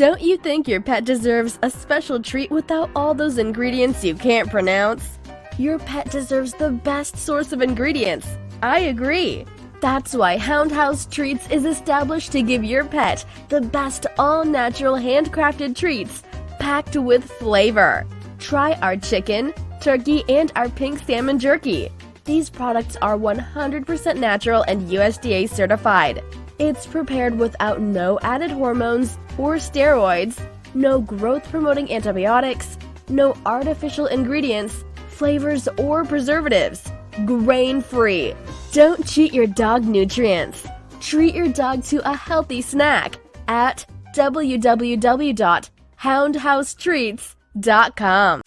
Don't you think your pet deserves a special treat without all those ingredients you can't pronounce? Your pet deserves the best source of ingredients. I agree. That's why Hound House Treats is established to give your pet the best all-natural handcrafted treats packed with flavor. Try our chicken, turkey, and our pink salmon jerky. These products are 100% natural and USDA certified. It's prepared without no added hormones or steroids, no growth-promoting antibiotics, no artificial ingredients, flavors, or preservatives. Grain-free. Don't cheat your dog nutrients. Treat your dog to a healthy snack at www.houndhousetreats.com.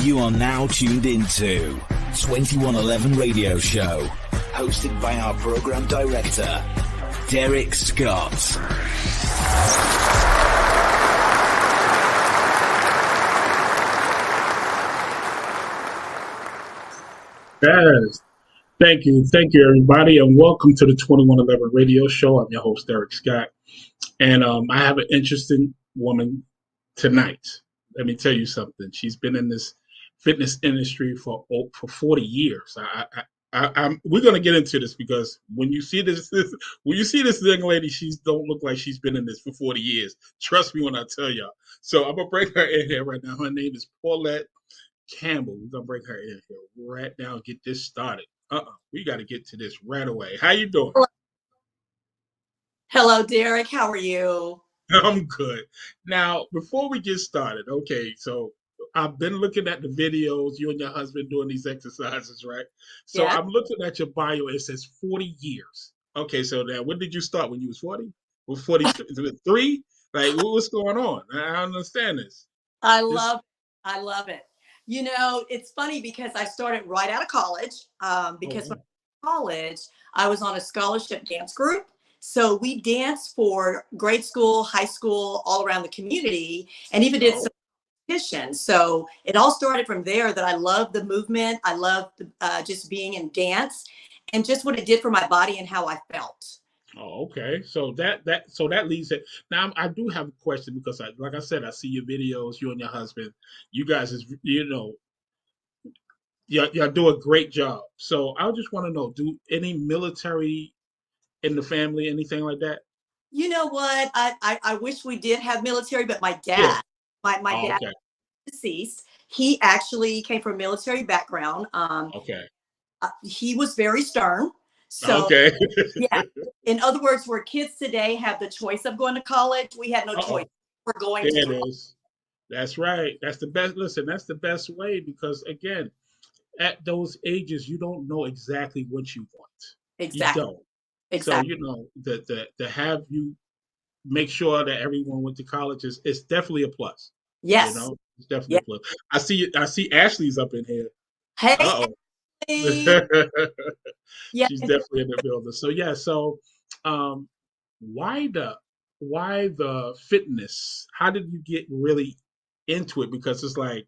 You are now tuned into 2111 Radio Show, hosted by our program director, Derrek Scott. Yes. Thank you, everybody, and welcome to the 2111 Radio Show. I'm your host, Derrek Scott, and I have an interesting woman tonight. Let me tell you something. She's been in this fitness industry for 40 years. We're gonna get into this because when you see this young lady, she don't look like she's been in this for 40 years. Trust me when I tell y'all. So I'm gonna bring her in here right now. Her name is Paulette Campbell. We're gonna bring her in here right now and get this started. We got to get to this right away. How you doing? Hello, Derrek. How are you? I'm good. Now, before we get started, okay, so I've been looking at the videos, you and your husband doing these exercises, right? So Yeah. I'm looking at your bio. It says 40 years. Okay, so now when did you start? When you was 40? Or 43? Like, what's going on? I don't understand this. I love it. You know, it's funny because I started right out of college because when I was in college, I was on a scholarship dance group. So we danced for grade school, high school, all around the community, and even did some competitions. So it all started from there that I loved the movement. I loved just being in dance and just what it did for my body and how I felt. Oh, okay. So that leads it. Now I do have a question because like I said, I see your videos, you and your husband. You guys y'all do a great job. So I just want to know, do any military in the family, anything like that? You know what? I wish we did have military, but my dad, Yeah. my dad Okay. deceased. He actually came from a military background. Okay. He was very stern. So Okay. yeah. In other words, where kids today have the choice of going to college, we had no choice. We're going there to it college. is. That's right. That's the best. Listen, that's the best way because again, at those ages, you don't know exactly what you want. Exactly. You don't. Exactly. So to have you make sure that everyone went to college is definitely a plus. Yes. It's definitely Yeah. a plus. I see Ashley's up in here. Hey, Uh-oh. yeah. She's definitely in the building. So yeah, um why the fitness? How did you get really into it? Because it's like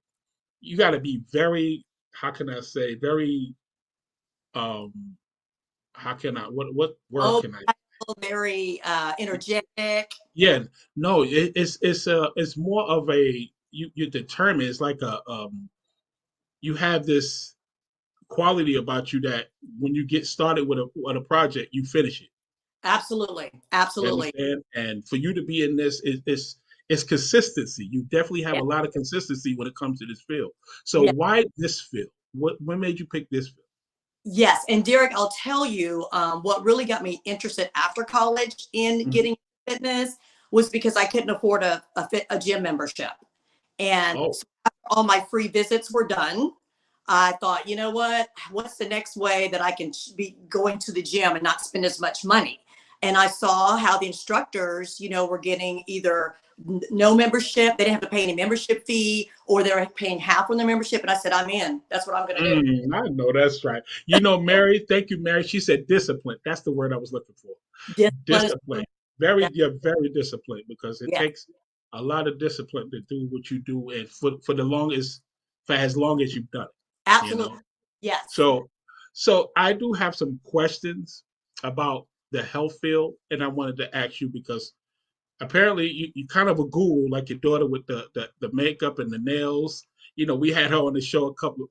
you gotta be very, how can I say, very um how can I what word Oh, can I very energetic. yeah, no, it's more of a you're determined. It's like you have this quality about you that when you get started with a project, you finish it. Absolutely. You Absolutely. understand? And for you to be in this is consistency. You definitely have Yeah. a lot of consistency when it comes to this field. So Yeah. why this field? What made you pick this field? Yes. And Derrek, I'll tell you what really got me interested after college in Mhm. getting fitness was because I couldn't afford a gym membership. And Oh, so after all my free visits were done, I thought, you know what? What's the next way that I can be going to the gym and not spend as much money? And I saw how the instructors, were getting either no membership, they didn't have to pay any membership fee, or they were paying half on their membership. And I said, I'm in. That's what I'm going to do. I know that's right. Mary, thank you, Mary. She said discipline. That's the word I was looking for. Discipline is Discipline. yeah, You're very disciplined because it yeah, takes a lot of discipline to do what you do, and for as long as you've done it. absolutely. Yes. So I do have some questions about the health field, and I wanted to ask you because apparently you kind of a guru, like your daughter with the makeup and the nails. We had her on the show a couple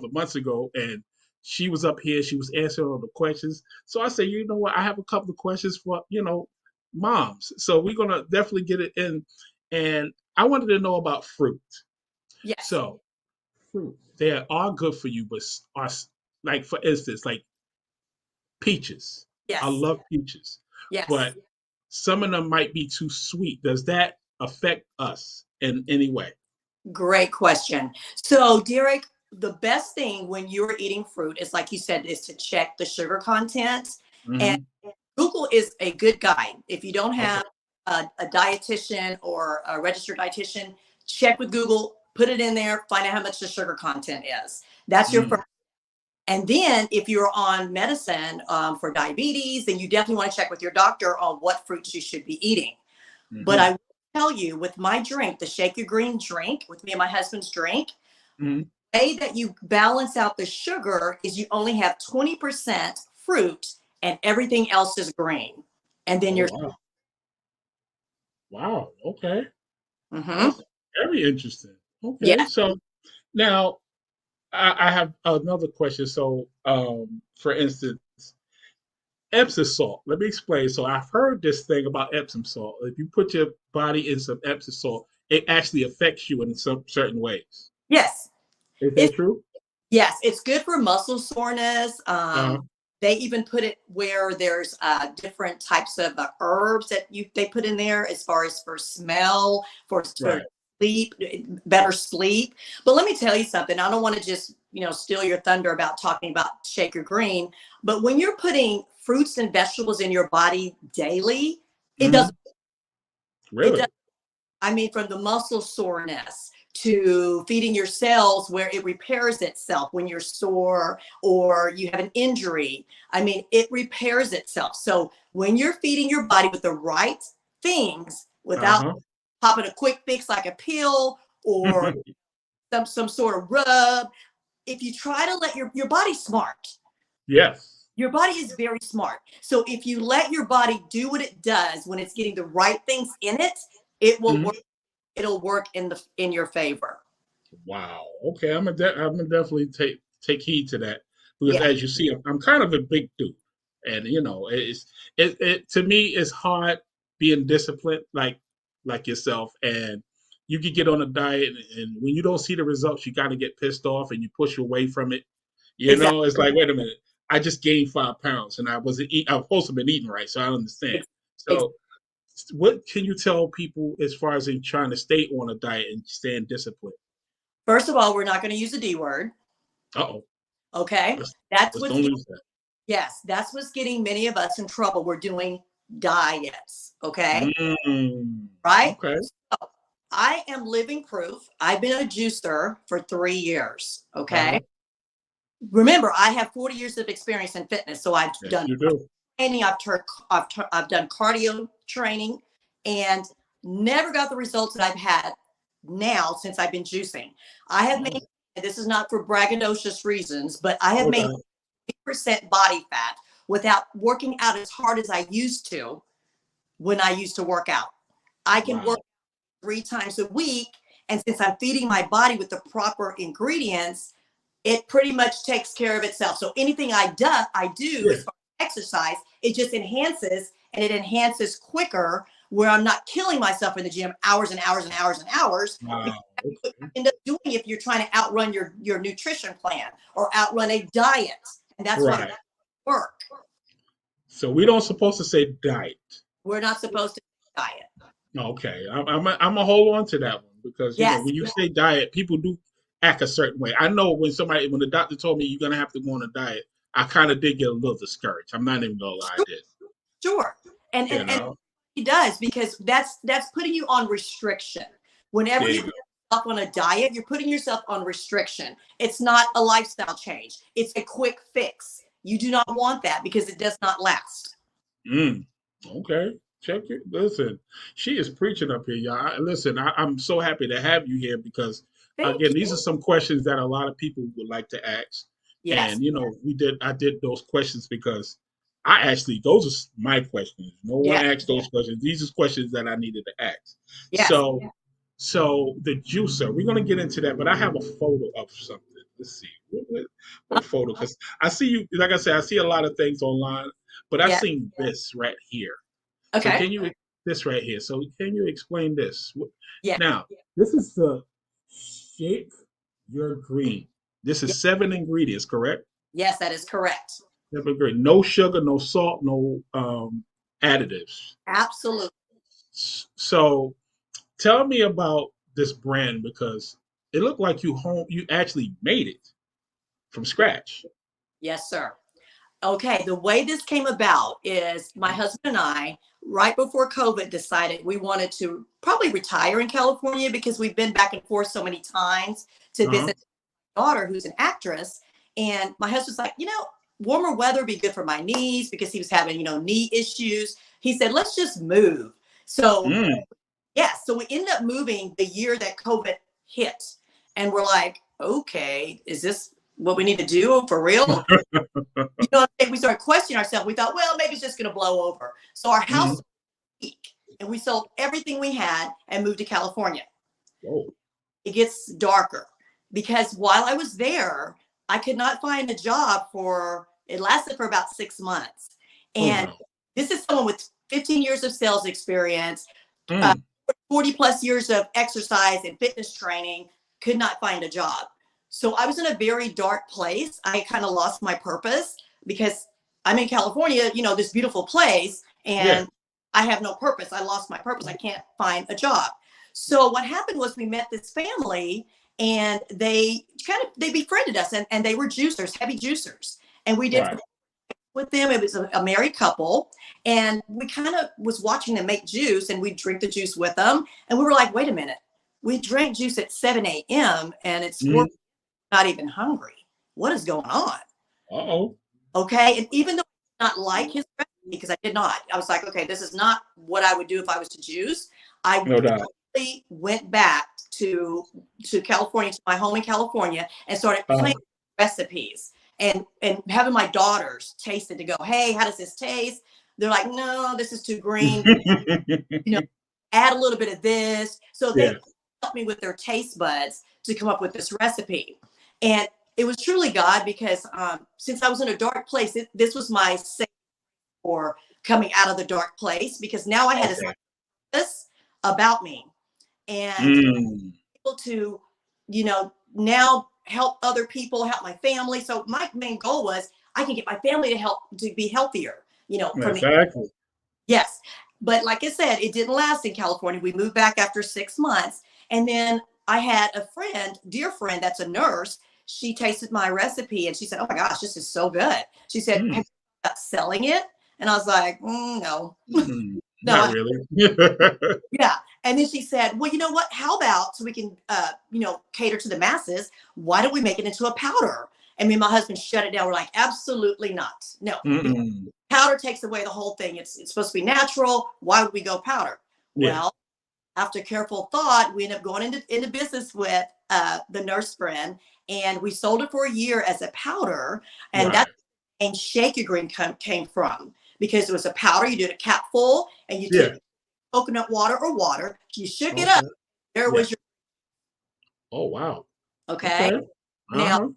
of months ago, and she was up here. She was answering all the questions. So I said, you know what? I have a couple of questions for moms. So we're gonna definitely get it in. And I wanted to know about fruit. Yes. So fruit, they are good for you, but are like for instance, like peaches. I Yes. love peaches, Yes. but some of them might be too sweet. Does that affect us in any way? Great question. So, Derek, the best thing when you're eating fruit is, like you said, is to check the sugar content. And Hmm. Google is a good guide. If you don't Okay. have a dietitian or a registered dietitian, check with Google, put it in there, find out how much the sugar content is. That's your Mm-hmm. first. And then if you're on medicine for diabetes, then you definitely want to check with your doctor on what fruits you should be eating. But Mm-hmm. I will tell you, with my drink, the ShakeURGreen drink, with me and my husband's drink, Mm-hmm. the way that you balance out the sugar is you only have 20% fruit and everything else is green. And then Oh you're, wow. Wow. Okay. mhm. That's very interesting. Okay. Yeah. So now I have another question. So for instance, Epsom salt. Let me explain. So I've heard this thing about Epsom salt. If you put your body in some Epsom salt, it actually affects you in some certain ways. Yes. Is that It's true? Yes, it's good for muscle soreness. Uh, They even put it where there's different types of herbs that they put in there, as far as for smell, for right. sleep, better sleep. But let me tell you something. I don't want to just steal your thunder about talking about ShakeURGreen, but when you're putting fruits and vegetables in your body daily, it Hmm. doesn't. It Really? I mean, from the muscle soreness to feeding your cells where it repairs itself when you're sore or you have an injury. I mean, it repairs itself. So when you're feeding your body with the right things without Uh-huh. popping a quick fix like a pill or some sort of rub, if you try to let your body's smart. Yes. Your body is very smart. So if you let your body do what it does when it's getting the right things in it, it will Mhm. work. It'll work in your favor. Wow. Okay, I'm gonna definitely take heed to that because Yeah, as you see, I'm kind of a big dude, and it to me it's hard being disciplined like yourself, and you could get on a diet, and when you don't see the results, you kind of get pissed off and you push away from it. exactly. It's like, wait a minute, I just gained 5 pounds and I was supposed to have been eating right, so I understand. Ex- So what can you tell people as far as in trying to stay on a diet and staying disciplined? First of all, we're not going to use the D word. Uh-oh. Okay, Let's that's let's what's don't lose that. yes, that's what's getting many of us in trouble. We're doing diets. Okay, Mm, right? okay. So I am living proof. I've been a juicer for 3 years. Uh-huh. Okay, remember I have 40 years of experience in fitness, so I've Yes, done you do. training, I've done cardio training, and never got the results that I've had now since I've been juicing. I have Wow. made, this is not for braggadocious reasons, but I have made Okay. 8% body fat without working out as hard as I used to when I used to work out. I can work Wow. 3 times a week, and since I'm feeding my body with the proper ingredients, it pretty much takes care of itself. So anything I do Yeah. as far as exercise, it just enhances, and it enhances quicker, where I'm not killing myself in the gym hours and hours and hours and hours, because Wow. that's what Okay. you end up doing if you're trying to outrun your nutrition plan or outrun a diet. And that's why it Right. doesn't work. So we don't supposed to say diet. We're not supposed to diet. Okay. I'm a hold on to that one because Yes, when you say diet, people do act a certain way. I know when the doctor told me you're gonna have to go on a diet, I kind of did get a little discouraged. I'm not even gonna lie, I sure, did. sure. You And know. he does, because that's putting you on restriction. Whenever There you you put go. yourself on a diet, you're putting yourself on restriction. It's not a lifestyle change. It's a quick fix. You do not want that because it does not last. Mm, okay. Check it. Listen, she is preaching up here, y'all. Listen, I'm so happy to have you here because, Thank again, you. these are some questions that a lot of people would like to ask. Yes. And, I did those questions because those are my questions. No one Yeah. asked those questions. These are questions that I needed to ask. Yes. So the juicer, we're gonna get into that, but I have a photo of something. Let's see what photo, because I see you. Like I said, I see a lot of things online, but I Yeah. seen this right here. So Okay. this right here? So can you explain this? Yeah. Now, this is the Shake Your Green. This Yeah. is 7 ingredients, correct? Yes, that is correct. 7 ingredients. No sugar, no salt, no additives. Absolutely. So tell me about this brand, because it looked like you actually made it from scratch. Yes, sir. Okay, the way this came about is my husband and I, right before COVID, decided we wanted to probably retire in California because we've been back and forth so many times to Uh-huh. visit my daughter, who's an actress. And my husband's like, warmer weather would be good for my knees because he was having, knee issues. He said, let's just move. So, Mm. yes, so we ended up moving the year that COVID hit. And we're like, okay, is this what we need to do for real? And we started questioning ourselves. We thought, well, maybe it's just going to blow over. So our house Mhm. was weak, and we sold everything we had and moved to California. Oh. It gets darker because while I was there, I could not find a job it lasted for about 6 months. Oh And no. this is someone with 15 years of sales experience, uh, Mm. 40 plus years of exercise and fitness training, could not find a job. So I was in a very dark place. I kind of lost my purpose because I'm in California, this beautiful place, Yeah. and I have no purpose. I lost my purpose. I can't find a job. So what happened was we met this family, and they befriended us, and they were juicers, heavy juicers. And we did Right. with them. It was a married couple, and we kind of was watching them make juice, and we drink the juice with them. And we were like, wait a minute, we drank juice at 7 a.m. and it's 4, Mm. not even hungry. What is going on? Uh-oh. Okay. And even though I did not like his recipe, because I did not, I was like, okay, this is not what I would do if I was to juice. I No doubt. really went back to California, to my home in California, and started Uh-huh. playing recipes and having my daughters taste it to go, hey, how does this taste? They're like, no, this is too green. Add a little bit of this. So Yeah. they helped me with their taste buds to come up with this recipe. And it was truly God, because since I was in a dark place, this was my safe for coming out of the dark place, because now I had Okay. this about me and Mm. able to, now help other people, help my family. So my main goal was I can get my family to be healthier, from the Exactly. yes. But like I said, it didn't last in California. We moved back after 6 months. And then I had a friend, dear friend, that's a nurse. She tasted my recipe and she said, oh my gosh, this is so good. She said, Mm. have you thought about selling it? And I was like, no, Mm. no. Not really. Yeah. And then she said, well, you know what? How about, so we can, cater to the masses, why don't we make it into a powder? And me and my husband shut it down. We're like, absolutely not. No. Mm-mm. Powder takes away the whole thing. It's supposed to be natural. Why would we go powder? Yeah. Well, after careful thought, we ended up going into business with the nurse friend, and we sold it for a year as a powder. And Right. that's where ShakeURGreen came from, because it was a powder. You did a cap full, and you Yeah. took coconut water or water. You shook it up. Okay. There Yeah. was your Oh wow. okay. Okay. Now, Uh-huh.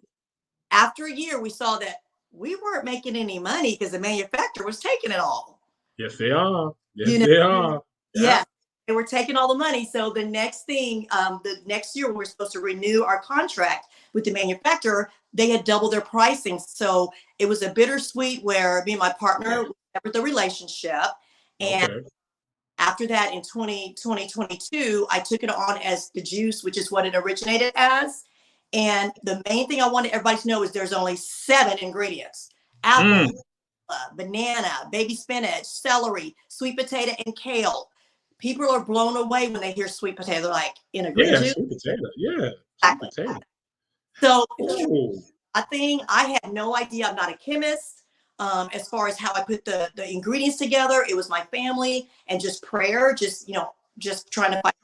after a year, we saw that we weren't making any money because the manufacturer was taking it all. Yes, they are. You Yes, know, they are. Yeah. yeah, they were taking all the money. So the next thing, the next year, when we were supposed to renew our contract with the manufacturer, they had doubled their pricing. So it was a bittersweet, where me and my partner severed the relationship. And Okay. after that, in 2022, I took it on as the juice, which is what it originated as. And the main thing I wanted everybody to know is there's only 7 ingredients: apple, Mm. banana, baby spinach, celery, sweet potato, and kale. People are blown away when they hear sweet potato. They're like, in a green Yeah, juice? sweet potato. Yeah. Sweet Exactly. potato. So it's Oh. a thing. I had no idea. I'm not a chemist. As far as how I put the ingredients together, it was my family and just prayer, just trying to find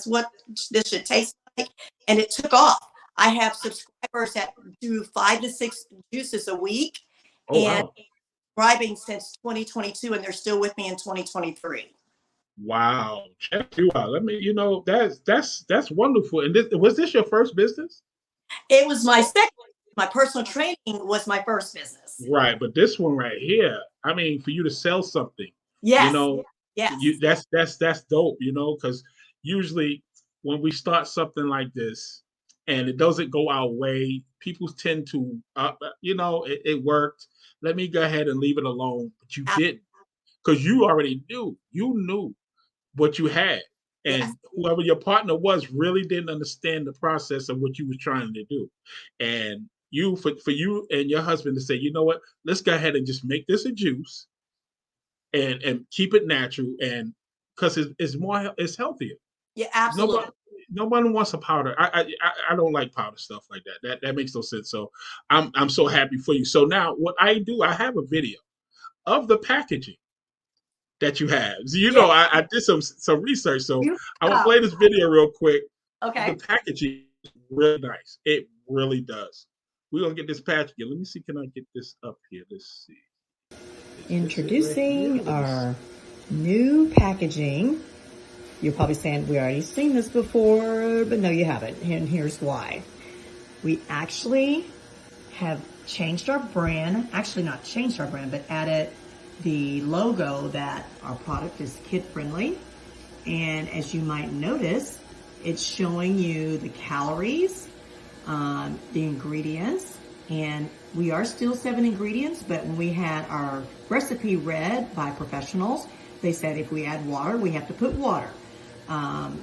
what this should taste like. And it took off. I have subscribers that do 5 to 6 juices a week. Oh And wow. subscribing since 2022, and they're still with me in 2023. Wow, check you out. Let me, that's wonderful. And was this your first business? It was my second. My personal training was my first business. Right, but this one right here, I mean, for you to sell something, Yes. Yes. that's dope, because usually when we start something like this and it doesn't go our way, people tend to, it worked. Let me go ahead and leave it alone. But you didn't, because you knew what you had, Yes. and whoever your partner was really didn't understand the process of what you were trying to do, and for you and your husband to say, you know what, let's go ahead and just make this a juice and keep it natural, and because it's healthier. Yeah, absolutely. Nobody wants a powder. I don't like powder stuff like that. That makes no sense. So I'm so happy for you. So now what I do, I have a video of the packaging that you have. So, I did some research. So I will play this video real quick. Okay. The packaging is really nice. It really does. We're gonna get this packaging. Let me see. Can I get this up here? Let's see. Introducing our new packaging. You're probably saying, we already seen this before, but no, you haven't. And here's why. We actually have changed our brand. Actually not changed our brand, but added the logo that our product is kid friendly. And as you might notice, it's showing you the calories, the ingredients, and we are still 7 ingredients, but when we had our recipe read by professionals, they said if we add water, we have to put water.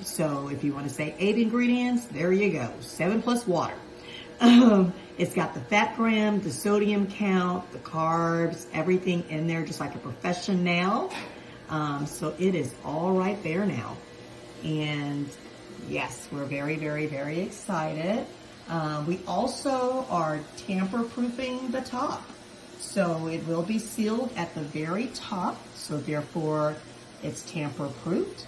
So if you want to say 8 ingredients, there you go, 7 plus water. It's got the fat gram, the sodium count, the carbs, everything in there, just like a professional. So it is all right there now. And yes, we're very, very, very excited. We also are tamper-proofing the top. So it will be sealed at the very top. So therefore, it's tamper-proofed.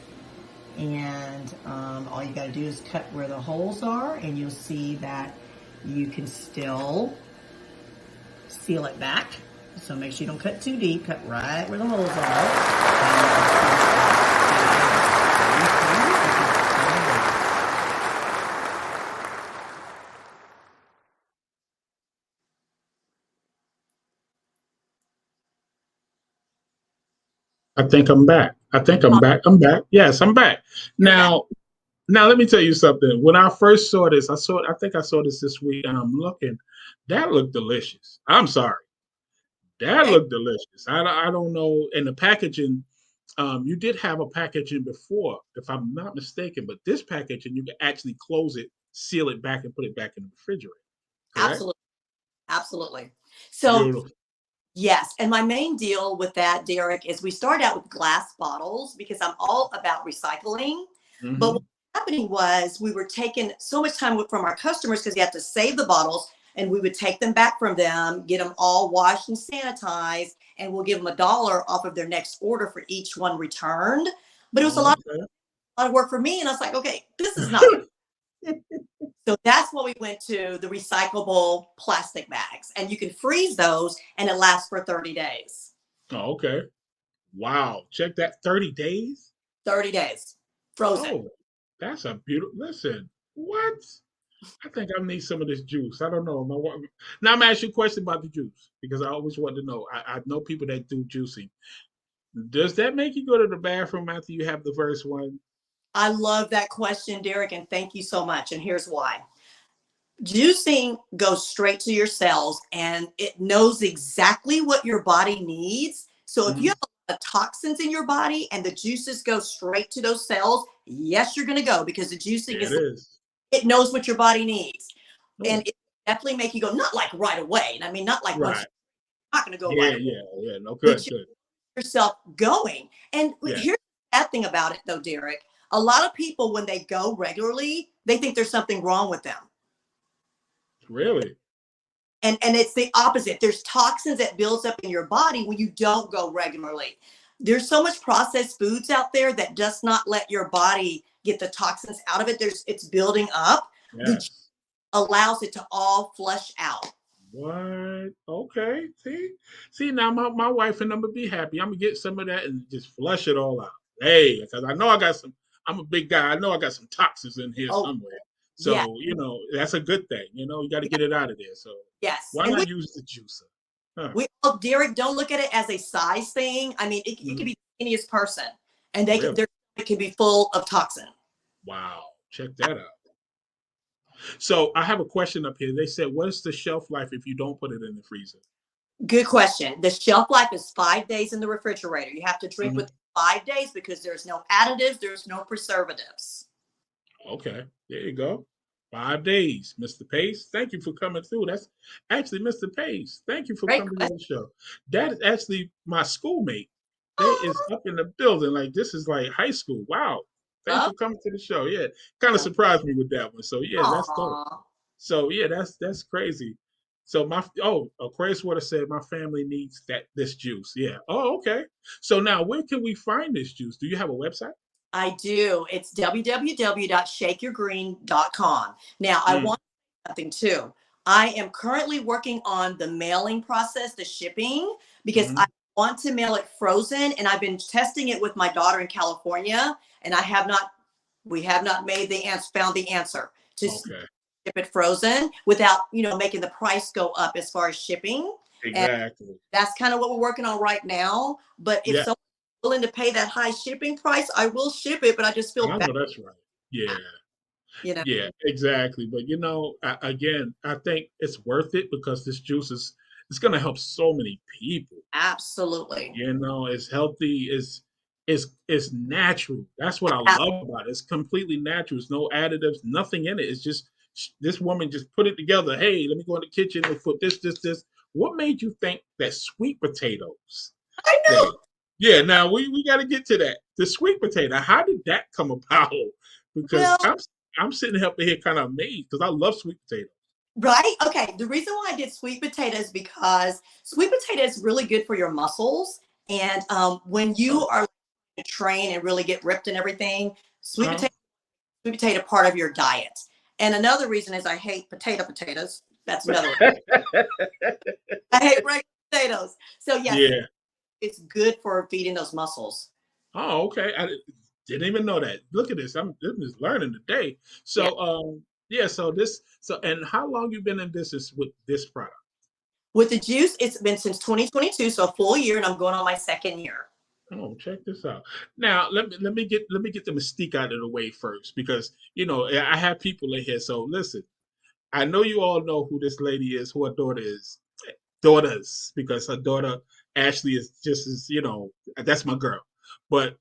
And all you got to do is cut where the holes are, and you'll see that you can still seal it back. So make sure you don't cut too deep. Cut right where the holes are. I think I'm back. I'm back. Yes, I'm back. Now let me tell you something. When I first saw this, I think I saw this week, and I'm looking. That looked delicious. I'm sorry. That looked delicious. I don't know. And the packaging, you did have a packaging before, if I'm not mistaken, but this packaging, you can actually close it, seal it back, and put it back in the refrigerator. Correct? Absolutely. So Beautiful. yes, and my main deal with that, Derek, is we started out with glass bottles because I'm all about recycling. Mm-hmm. But what was happening was we were taking so much time from our customers because you have to save the bottles, and we would take them back from them, get them all washed and sanitized, and we'll give them $1 off of their next order for each one returned. But it was a lot of work for me, and I was like, okay, this is not. So that's what we went to, the recyclable plastic bags, and you can freeze those, and it lasts for 30 days. Oh, okay. Wow. Check that. 30 days? 30 days. Frozen. Oh, that's a beautiful. Listen, what? I think I need some of this juice. I don't know. Now I'm going to ask you a question about the juice, because I always want to know. I know people that do juicing. Does that make you go to the bathroom after you have the first one? I love that question, Derek, and thank you so much. And here's why. Juicing goes straight to your cells, and it knows exactly what your body needs. So if you have a lot of toxins in your body and the juices go straight to those cells, yes, you're going to go, because the juicing it knows what your body needs. Oh. And it definitely make you go, not like right away. And I mean, not like once you're not going to go right away. Yeah. No, good. Yourself going. And here's the bad thing about it, though, Derek. A lot of people, when they go regularly, they think there's something wrong with them. Really? And it's the opposite. There's toxins that builds up in your body when you don't go regularly. There's so much processed foods out there that does not let your body get the toxins out of it. It's building up, which allows it to all flush out. What? Okay. See now my wife and them would be happy. I'm gonna get some of that and just flush it all out. Hey, because I know I got some. I'm a big guy. I know I got some toxins in here Oh, somewhere. yeah, So that's a good thing. You got to yeah, get it out of there. So yes. why And not use the juicer? Huh. Derek, don't look at it as a size thing. I mean, it could Mhm. be the skinniest person, and Really? it can be full of toxin. Wow. Check that out. So I have a question up here. They said, what is the shelf life if you don't put it in the freezer? Good question. The shelf life is 5 days in the refrigerator. You have to drink Mhm. within 5 days because there's no additives, there's no preservatives. Okay, there you go. 5 days, Mr. Pace. Thank you for coming through. That's actually Mr. Pace. Thank you for Great coming question. to the show. That is actually my schoolmate. They is Oh, up in the building. Like this is like high school. Wow. Thanks love, for coming to the show. Yeah, kind of love. surprised me with that one. So yeah, that's dope. Aw. So yeah, that's crazy. So Aquarius Water said my family needs this juice. Yeah. Oh, okay. So now where can we find this juice? Do you have a website? I do. It's www.shakeyourgreen.com. Now, I Mm, want something too. I am currently working on the mailing process, the shipping, because hmm. I want to mail it frozen. And I've been testing it with my daughter in California, and we have not found the answer to ship Okay. it frozen without, making the price go up as far as shipping. And Exactly. that's kind of what we're working on right now. But if Yeah, someone's willing to pay that high shipping price, I will ship it. But I just feel I bad, know that's right. Yeah, you know. yeah, exactly. But again, I think it's worth it because this juice is it's going to help so many people. Absolutely. It's healthy. It's natural. That's what I A- love about it. It's completely natural. There's no additives, nothing in it. It's just this woman just put it together. Hey, let me go in the kitchen and put this. What made you think that sweet potatoes? I That know. yeah. Now we got to get to that. The sweet potato. How did that come about? Because Well, I'm sitting up here kind of amazed because I love sweet potatoes. right. Okay. The reason why I did sweet potatoes because sweet potato is really good for your muscles. And when Oh, you are trained and really get ripped and everything, uh-huh. sweet potato part of your diet. And another reason is I hate potatoes. That's another reason. I hate regular potatoes. So yes, Yeah. it's good for feeding those muscles. Oh, okay. Didn't even know that. Look at this. I'm just learning today. Yeah. So, yeah. And how long you been in business with this product? With the juice, it's been since 2022, so a full year, and I'm going on my second year. Oh, check this out. Now, let me get the mystique out of the way first, because I have people in here. So listen, I know you all know who this lady is, who her daughter is. Daughters, because her daughter Ashley is just as that's my girl. But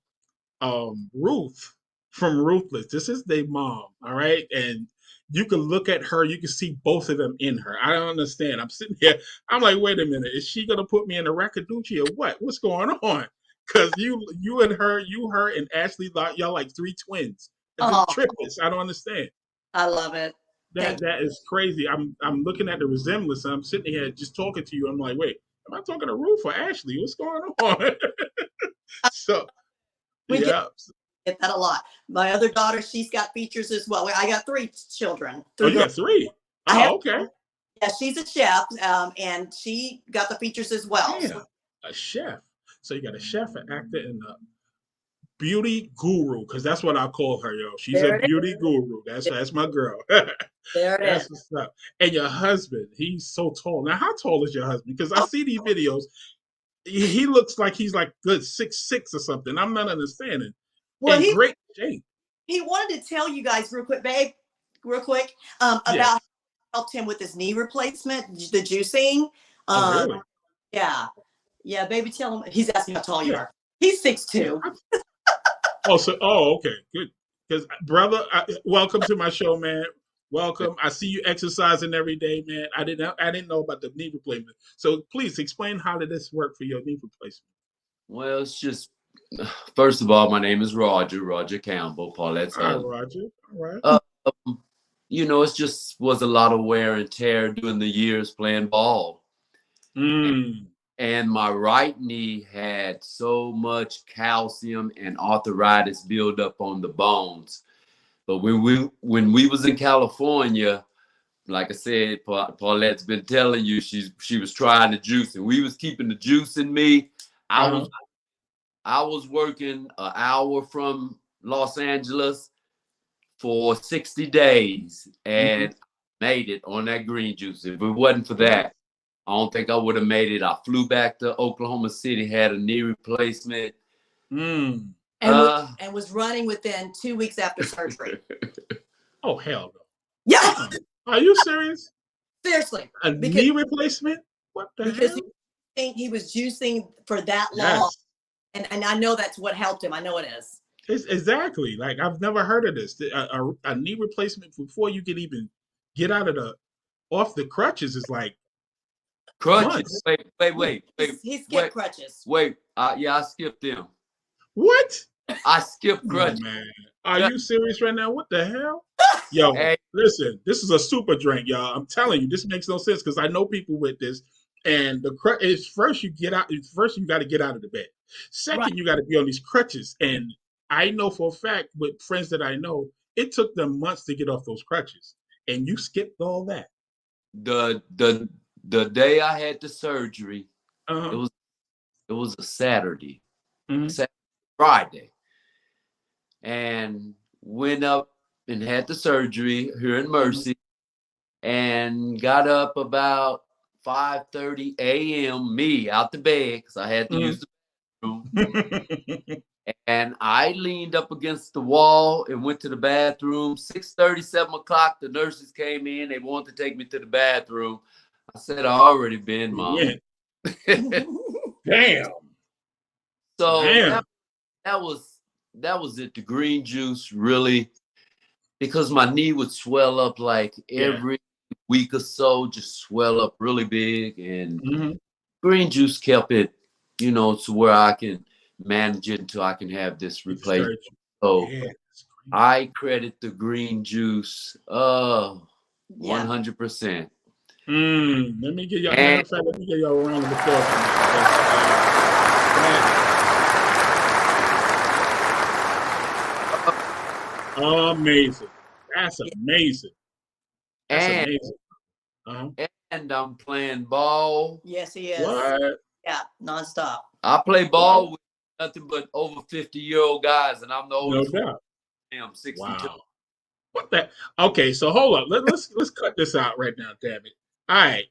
Ruth from Ruthless. This is their mom, all right? And you can look at her, you can see both of them in her. I don't understand. I'm sitting here, I'm like, wait a minute, is she gonna put me in a Rakaduchi or what? What's going on? Because you and her and Ashley, y'all like three twins. The Oh, triplets. I don't understand. I love it. Thank That is crazy. I'm looking at the resemblance. And I'm sitting here just talking to you. I'm like, wait, am I talking to Ruth or Ashley? What's going on? you. So We yeah. get that a lot. My other daughter, she's got features as well. I got three children, Oh, three you girls. got three. I have, Oh, okay. yeah, she's a chef, and she got the features as well. Yeah, a chef. So you got a chef, an actor, and a beauty guru, because that's what I call her, yo. She's a There it beauty guru. That's my girl. There it is. That's what's up. And your husband, he's so tall. Now, how tall is your husband? Because I Oh, see these videos. He looks like he's like good 6'6" or something. I'm not understanding. well, In great shape. he wanted to tell you guys real quick, babe, real quick, Yeah. about helped him with his knee replacement, the juicing. Oh, Um, really? yeah, yeah, baby, tell him. He's asking how tall you Yeah. are. He's six Yeah. two. Okay, good. Because brother, welcome to my show, man. Welcome. I see you exercising every day, man. I didn't know about the knee replacement. So please explain, how did this work for your knee replacement? Well, it's just first of all, my name is Roger Campbell, Paulette's All husband. right, Roger. All right. It just was a lot of wear and tear during the years playing ball. Mm. And my right knee had so much calcium and arthritis build up on the bones. But when we was in California, like I said, Paulette's been telling you she was trying the juice, and we was keeping the juice in me. I was working an hour from Los Angeles for 60 days and made it on that green juice. If it wasn't for that, I don't think I would have made it. I flew back to Oklahoma City, had a knee replacement. And was running within 2 weeks after surgery. Oh, hell no. Yeah. Are you serious? Seriously. A knee replacement? What the hell? Because he was juicing for that long. And I know that's what helped him. I know it is. Exactly. Like, I've never heard of this. A knee replacement before you can even get off the crutches is like crutches. Months. Wait. He skipped crutches. I skipped them. What? I skipped crutches. Oh, man. Are you serious right now? What the hell? Yo, listen, this is a super drink, y'all. I'm telling you, this makes no sense because I know people with this. And the crutch is first you got to get out of the bed. Second, you got to be on these crutches. And I know for a fact with friends that I know, it took them months to get off those crutches. And you skipped all that. The day I had the surgery, it was a Saturday, Friday, and went up and had the surgery here in Mercy, and got up about 5:30 a.m. me out the bed because I had to use the bathroom. And I leaned up against the wall and went to the bathroom. 6:30, 7 o'clock, the nurses came in. They wanted to take me to the bathroom. I said, I already been, Mom. Damn. So that was it. The green juice really, because my knee would swell up like every week or so, just swell up really big. And green juice kept it, to where I can manage it until I can have this replacement. So I credit the green juice 100%. Let me get y'all a round of applause. Amazing. That's amazing. That's amazing. And I'm playing ball. Yes, he is. What? Yeah, nonstop. I play ball with nothing but over 50-year-old guys, and I'm the oldest. No doubt. I'm 62. Wow. What that? Okay, so hold up. Let's cut this out right now, damn it. All right.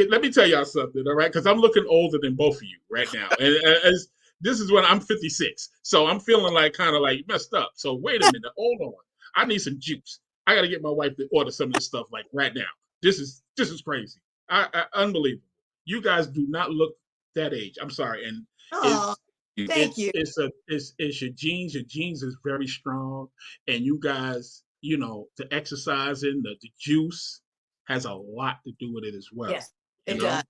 Let me tell y'all something, all right? Because I'm looking older than both of you right now. And as this is when I'm 56. So I'm feeling like kind of like messed up. So wait a minute. Hold on. I need some juice. I got to get my wife to order some of this stuff like right now. This is crazy. Unbelievable. You guys do not look that age. I'm sorry. And thank you. It's your genes. Your genes is very strong. And you guys, the exercising, the juice has a lot to do with it as well. Yes, it does.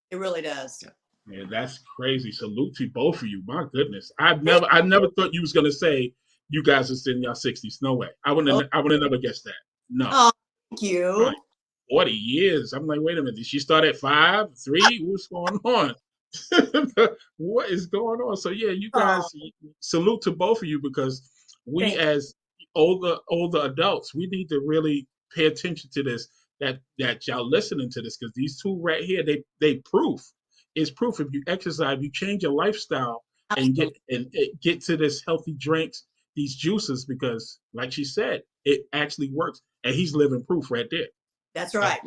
It really does. Yeah, that's crazy. Salute to both of you. My goodness. I never thought you was gonna say you guys are in your 60s. No way. I wouldn't have never guessed that. No. Oh, thank you. Right. 40 years. I'm like, wait a minute. Did she start at 5, 3? What's going on? What is going on? So yeah, you guys, salute to both of you because we as older adults, we need to really pay attention to this. That y'all listening to this, because these two right here, they proof. It's proof if you exercise, you change your lifestyle and get to this healthy drinks, these juices, because like she said, it actually works. And he's living proof right there. That's right.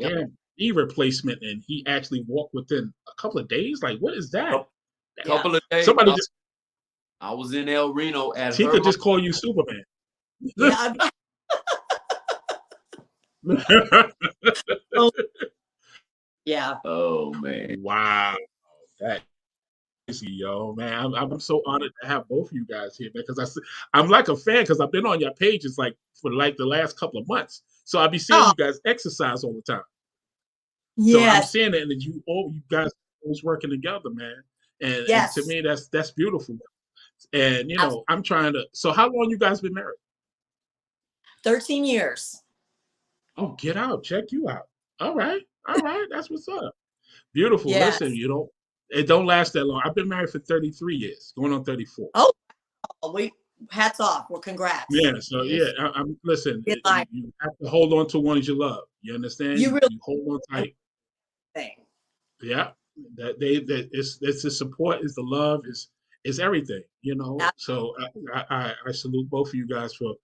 Knee replacement, and he actually walked within a couple of days. Like, what is that? Couple of days. I was in El Reno at he could just call you Superman. Yeah. Yeah. Oh man. Wow. That crazy, yo, man. I'm so honored to have both of you guys here, man, because I'm like a fan because I've been on your pages like for like the last couple of months. So I'll be seeing you guys exercise all the time. So I'm seeing it, and you guys always working together, man. And to me, that's beautiful. And I'm trying to. So how long you guys been married? 13 years. Oh, get out! Check you out. All right. That's what's up. Beautiful. Yes. Listen, it don't last that long. I've been married for 33 years, going on 34. Oh, hats off. Well, congrats. Yeah. So yeah, I'm listen. Good life. You have to hold on to ones you love. You understand? You really You hold on tight. thing. Yeah. That it's the support, is the love, is everything. You know. So I salute both of you guys for,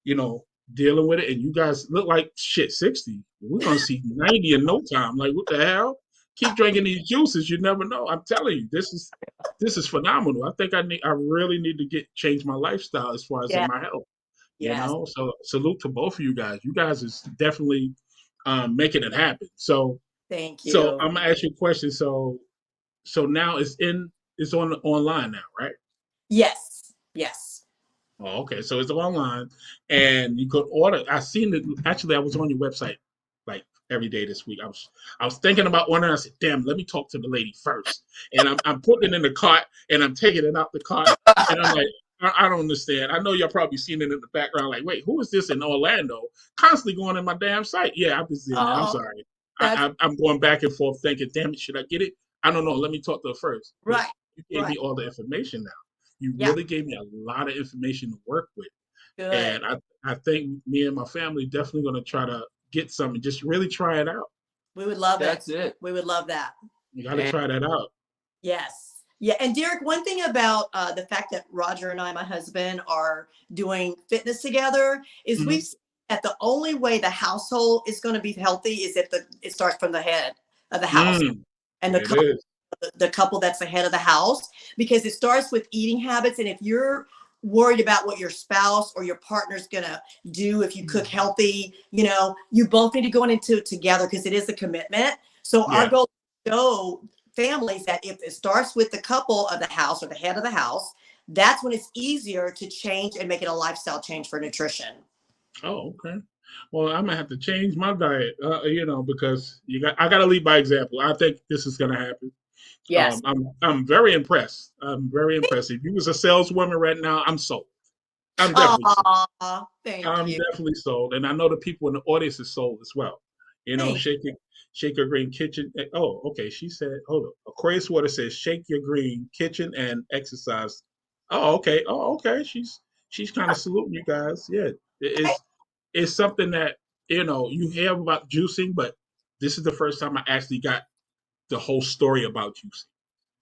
you know, dealing with it. And you guys look like shit 60. We're gonna see 90 in no time. Like, what the hell? Keep drinking these juices. You never know. I'm telling you, this is phenomenal. I think I really need to change my lifestyle as far as in Yeah. my health. You Yes. know, so salute to both of you guys. You guys is definitely making it happen. So Thank you. so I'm gonna ask you a question. So now it's on online now, right? Yes. Yes. Oh, okay. So it's online, and you could order. I seen it. Actually, I was on your website like every day this week. I was thinking about ordering. I said, "Damn, let me talk to the lady first." And I'm putting it in the cart, and I'm taking it out the cart, and I'm like, I don't understand. I know y'all probably seen it in the background. Like, wait, who is this in Orlando? Constantly going in my damn site. Yeah, I'm just in there. I'm sorry. I'm going back and forth thinking, damn it, should I get it? I don't know. Let me talk to her first. Right. You gave me all the information now. You Yeah. really gave me a lot of information to work with. Good. And I think me and my family definitely going to try to get some and just really try it out. We would love That's it. We would love that. You got to try that out. Yes. Yeah. And Derrek, one thing about the fact that Roger and I, my husband, are doing fitness together is we've seen that the only way the household is going to be healthy is if it starts from the head of the house and the couple that's the head of the house, because it starts with eating habits. And if you're worried about what your spouse or your partner's going to do if you cook healthy, you know, you both need to go into it together because it is a commitment. So our goal is to show families that if it starts with the couple of the house or the head of the house, that's when it's easier to change and make it a lifestyle change for nutrition. Oh, okay. Well, I'm gonna have to change my diet, you know, because I got to lead by example. I think this is gonna happen. Yes. I'm very impressed. I'm very impressed. If you was a saleswoman right now, I'm sold. I'm definitely sold. Thank I'm you. definitely sold, and I know the people in the audience is sold as well. You know, ShakeURGreen Kitchen. Oh, okay. She said, hold on. Aquarius Water says ShakeURGreen Kitchen and Exercise. Oh, okay. Oh, okay. She's kind of saluting you guys. Yeah, it's something that, you know, you hear about juicing, but this is the first time I actually got the whole story about juicing.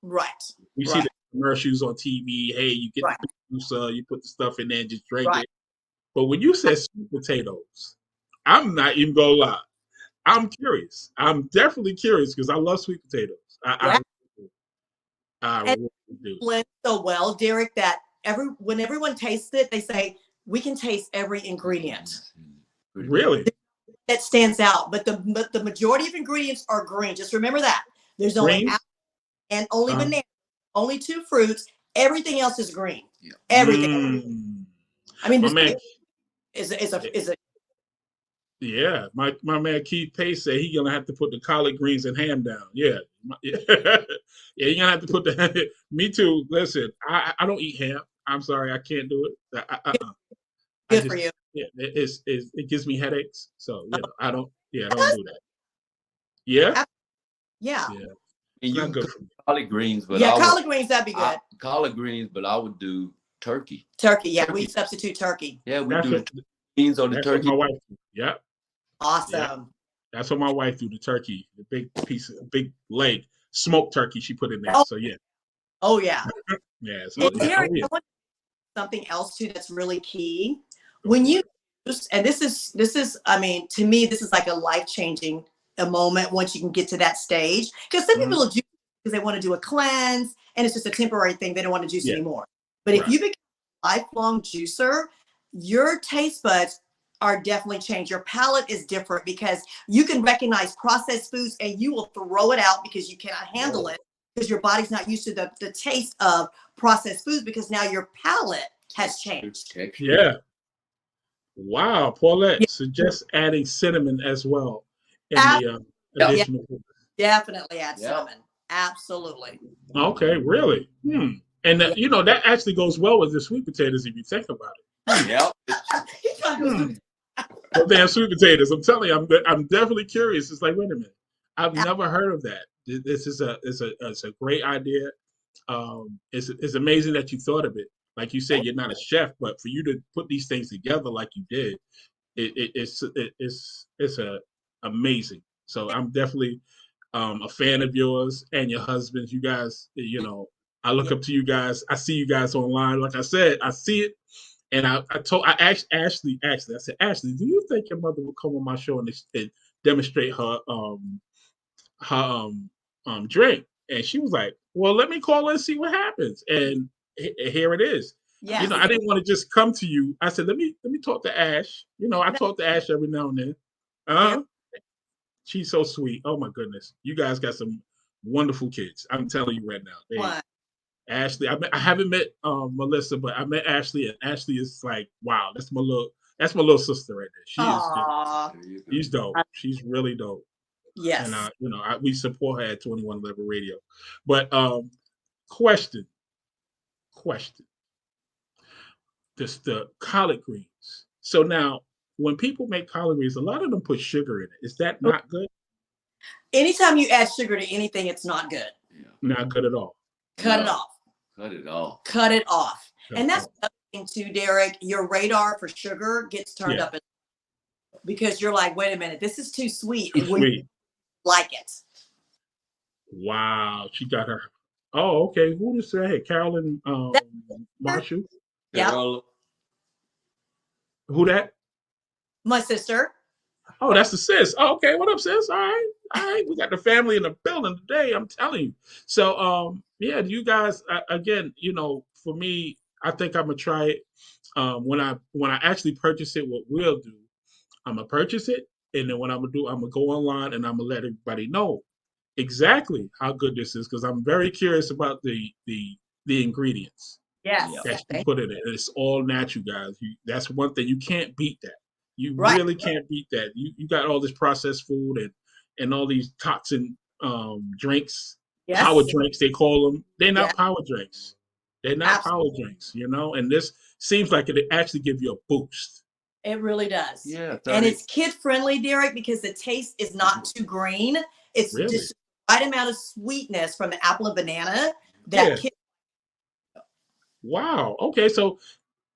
Right. You see the commercials on TV. Hey, you get the juicer, you put the stuff in there and just drink it. But when you said sweet potatoes, I'm not even gonna lie. I'm curious. I'm definitely curious because I love sweet potatoes. I really do. Blend so well, Derrek, that when everyone tastes it, they say we can taste every ingredient. Really? That stands out, but the majority of ingredients are green. Just remember that. There's only apple and only banana, only 2 fruits. Everything else is green. Yeah. Everything. I mean, this is a yeah. My man Keith Pace said he's gonna have to put the collard greens and ham down. Yeah, yeah. You're gonna have to put the. Me too. Listen, I don't eat ham. I'm sorry, I can't do it. Good for you. Yeah, it gives me headaches. So you know, I don't do that. Yeah. Yeah. And you Not good cook for me. collard greens, but collard greens, that'd be good. Collard greens, but I would do turkey. We substitute turkey. Yeah, we do beans on the turkey. That's what my wife do. Yeah. Awesome. Yeah. That's what my wife do. The turkey, the big leg, smoked turkey. She put in there. So yeah. Oh yeah. Yeah. So, I want something else too that's really key. When you juice, and this is, I mean, to me, this is like a life-changing moment once you can get to that stage. Because some people juice because they want to do a cleanse and it's just a temporary thing. They don't want to juice anymore. But if you become a lifelong juicer, your taste buds are definitely changed. Your palate is different because you can recognize processed foods and you will throw it out because you cannot handle it because your body's not used to the taste of processed foods because now your palate has changed. Yeah. Wow. Paulette suggests adding cinnamon as well in the additional food. Definitely add cinnamon. Absolutely. Okay, really? And you know, that actually goes well with the sweet potatoes if you think about it. Yeah. Well, damn sweet potatoes. I'm telling you, I'm definitely curious. It's like, wait a minute, I've never heard of that. This is a great idea. It's amazing that you thought of it. Like you said, you're not a chef, but for you to put these things together like you did, it's amazing. So I'm definitely a fan of yours and your husband's. You guys, I look up to you guys. I see you guys online. Like I said, I see it. And I asked Ashley, I said, Ashley, do you think your mother will come on my show and demonstrate her drink? And she was like, well, let me call her and see what happens. And here it is. Yes. I didn't want to just come to you. I said, let me talk to Ash. I talk to Ash every now and then. Yep. She's so sweet. Oh my goodness. You guys got some wonderful kids. I'm telling you right now. Ashley, I haven't met Melissa, but I met Ashley, and Ashley is like, wow, that's my little sister right there. She is. She's dope. She's really dope. Yes. And we support her at 2111 Radio. But question. The collard greens. So now, when people make collard greens, a lot of them put sugar in it. Is that not good? Anytime you add sugar to anything, it's not good. Yeah. Not good at all. Cut it off. Cut it off. And that's another thing too, Derek. Your radar for sugar gets turned up because you're like, wait a minute, this is too sweet. Too sweet. Like it. Wow, she got her. Oh, okay. Who to say? Hey, Carolyn Marshall. Yeah. Who that? My sister. Oh, that's the sis. Oh, okay. What up, sis? All right. We got the family in the building today. I'm telling you. So, you guys, again, for me, I think I'm gonna try it. When I actually purchase it, what we'll do, I'm gonna purchase it, and then what I'm gonna do, I'm gonna go online and I'm gonna let everybody know exactly how good this is, because I'm very curious about the ingredients. Yes. That you put in it. It's all natural, guys. That's one thing. You can't beat that. You really can't beat that. You got all this processed food and all these toxin drinks, power drinks they call them. They're not power drinks. They're not power drinks, and this seems like it actually gives you a boost. It really does. Yeah. And it's kid friendly, Derek, because the taste is not too green. It's just the right amount of sweetness from the apple and banana that kid. Wow. Okay. So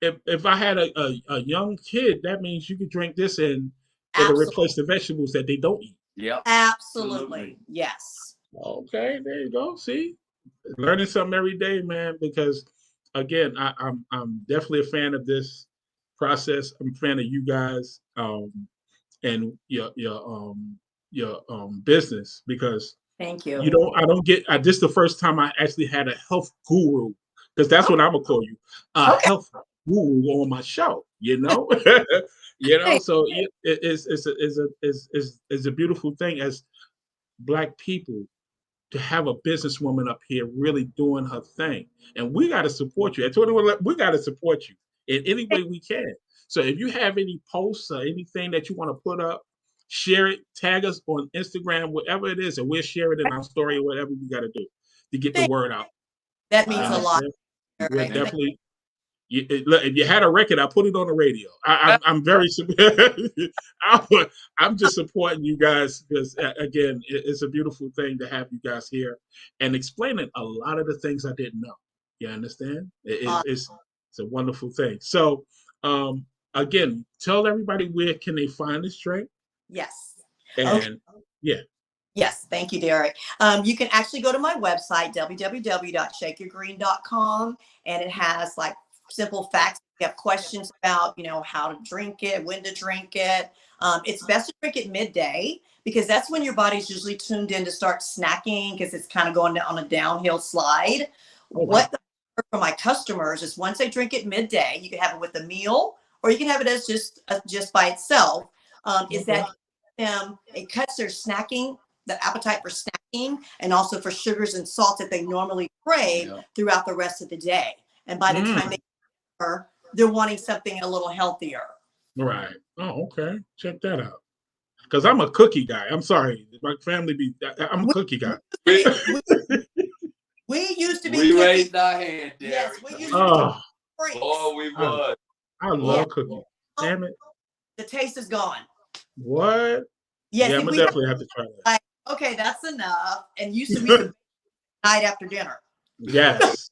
if I had a young kid, that means you could drink this and it'll replace the vegetables that they don't eat. Yeah. Absolutely. Yes. Okay. There you go. See, learning something every day, man. Because again, I'm definitely a fan of this process. I'm a fan of you guys and your business, because thank you. I don't get. This is the first time I actually had a health guru, because that's what I'm gonna call you, health guru on my show. So it's a beautiful thing as Black people to have a businesswoman up here really doing her thing, and we got to support you. At 21, we got to support you in any way we can. So if you have any posts or anything that you want to put up, share it, tag us on Instagram, whatever it is, and we'll share it in our story or whatever we got to do to get the word out. That means a lot. We're definitely. If you had a record, I put it on the radio. I'm very. I'm just supporting you guys because, again, it's a beautiful thing to have you guys here and explaining a lot of the things I didn't know. You understand? It's a wonderful thing. So, again, tell everybody where can they find this drink. Yes. And Yes, thank you, Derek. You can actually go to my website, www.ShakeURGreen.com, and it has like simple facts. If you have questions about, how to drink it, when to drink it. It's best to drink it midday because that's when your body's usually tuned in to start snacking because it's kind of going on a downhill slide. What for my customers is once they drink it midday, you can have it with a meal or you can have it as just by itself. Is that it cuts their snacking, the appetite for snacking, and also for sugars and salt that they normally crave throughout the rest of the day. And by the time they're wanting something a little healthier. Right. Oh, okay. Check that out. Because I'm a cookie guy. I'm sorry. My family I'm a cookie guy. We used to be. We raised our hand, Derek. Yes, we used to be. We was. I love cookies. Damn it. The taste is gone. What? Yes, I'm gonna definitely have to try that. Like, okay, that's enough. And used to be the night after dinner. Yes.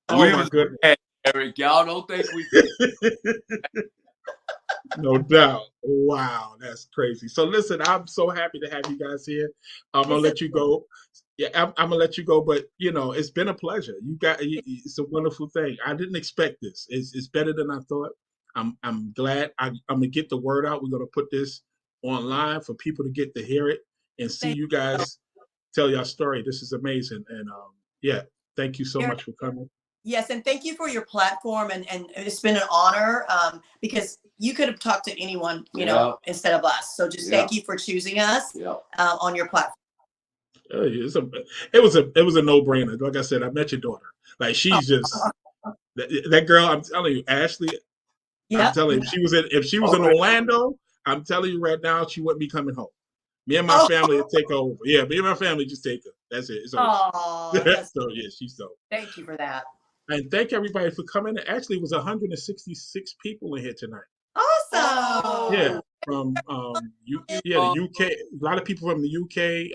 Oh my goodness. Derek, y'all don't think we No doubt. Wow, that's crazy. So listen, I'm so happy to have you guys here. I'm gonna let you go. Yeah, I'm gonna let you go, but it's been a pleasure. It's a wonderful thing. I didn't expect this. It's better than I thought. I'm glad. I'm gonna get the word out. We're gonna put this online for people to get to hear it and see you guys tell your story. This is amazing, and yeah, thank you so much for coming. Yes, and thank you for your platform, and it's been an honor because you could have talked to anyone, instead of us. So just thank you for choosing us on your platform. It was a no-brainer. Like I said, I met your daughter. Like she's just that girl. I'm telling you, Ashley. I'm telling you, if she was in Orlando, I'm telling you right now, she wouldn't be coming home. Me and my family would take her over. Yeah, me and my family just take her. That's it. It's over. So yeah, she's dope. Thank you for that. And thank everybody for coming. Actually, it was 166 people in here tonight. Awesome. Yeah, from the UK. A lot of people from the UK.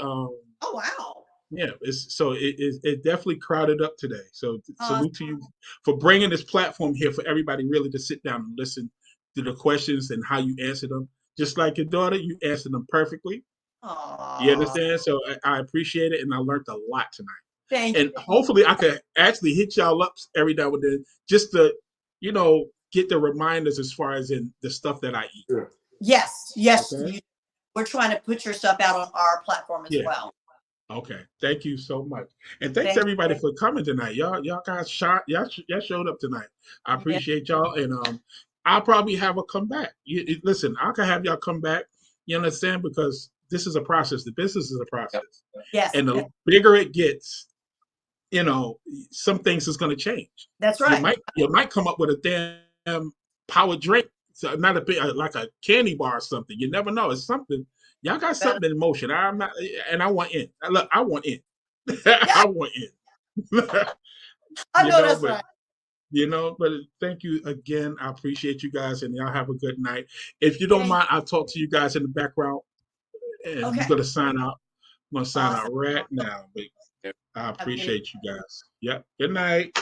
Oh wow. Yeah, it definitely crowded up today. So salute to you for bringing this platform here for everybody really to sit down and listen to the questions and how you answer them. Just like your daughter, you answered them perfectly. Aww. You understand? So I appreciate it, and I learned a lot tonight. Thank you. And hopefully I could actually hit y'all up every now and then just to, get the reminders as far as in the stuff that I eat. Sure. Yes. Okay? We're trying to put your stuff out on our platform as well. Okay. Thank you so much. And thanks everybody for coming tonight. Y'all guys showed up tonight. I appreciate y'all. And I'll probably have a comeback. Listen, I can have y'all come back. You understand? Because this is a process. The business is a process. Yes. And the bigger it gets, some things is going to change. That's right. You might come up with a damn power drink, so not a bit like a candy bar or something. You never know. It's something. Y'all got something in motion. I'm not, and I want in. Look, I want in. I want in. I know that's right. But thank you again. I appreciate you guys, and y'all have a good night. If you don't mind, I'll talk to you guys in the background, and we're gonna sign out. I'm gonna sign out right now. But I appreciate you guys. Yep. Good night.